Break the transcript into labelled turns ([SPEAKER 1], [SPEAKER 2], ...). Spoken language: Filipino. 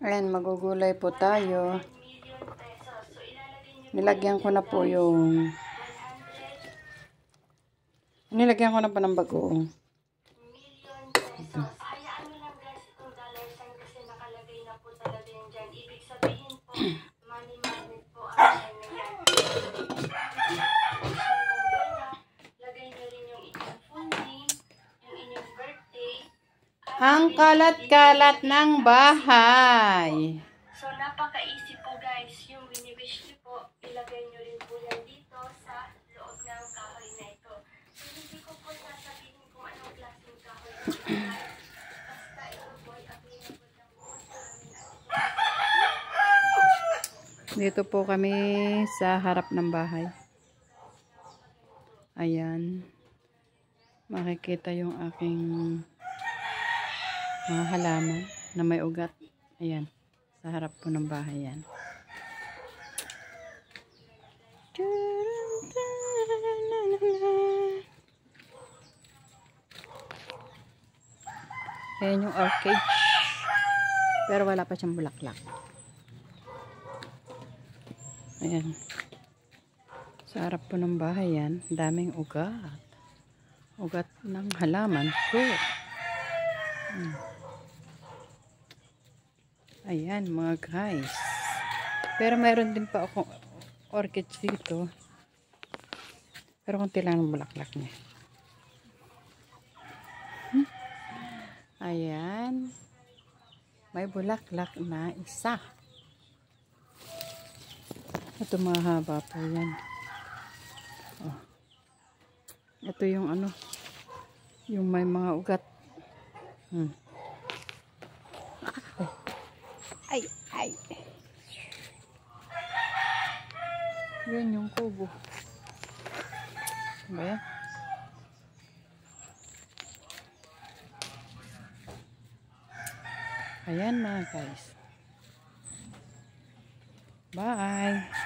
[SPEAKER 1] Ayan, magugulay po tayo. Nilagyan ko na po yung ng bagoong. Ito. Ang kalat-kalat ng bahay.
[SPEAKER 2] So, napaka-easy po guys. Yung wini-wish niyo po, ilagay niyo rin po yan dito sa loob ng kahoy na ito. So, hindi ko po sasabihin kung anong klaseng kahoy ito. Basta ito po ay available lang po sa amin.
[SPEAKER 1] Dito po kami sa harap ng bahay. Ayan. Makikita yung aking mga halaman na may ugat. Ayan. Sa harap po ng bahay yan. Ayan yung orchid. Pero wala pa siyang bulaklak. Ayan. Sa harap po ng bahay yan. Daming ugat. Ugat ng halaman po. Ayan mga guys. Pero mayroon din pa ako orchids dito. Pero konti lang ang bulaklak niya. Ayan. May bulaklak na isa. Ito mahaba po yan. Oh. Ito yung ano. Yung may mga ugat. Ay, ay. Yan yung kubo. Ba yan? Ayan mga guys. Bye.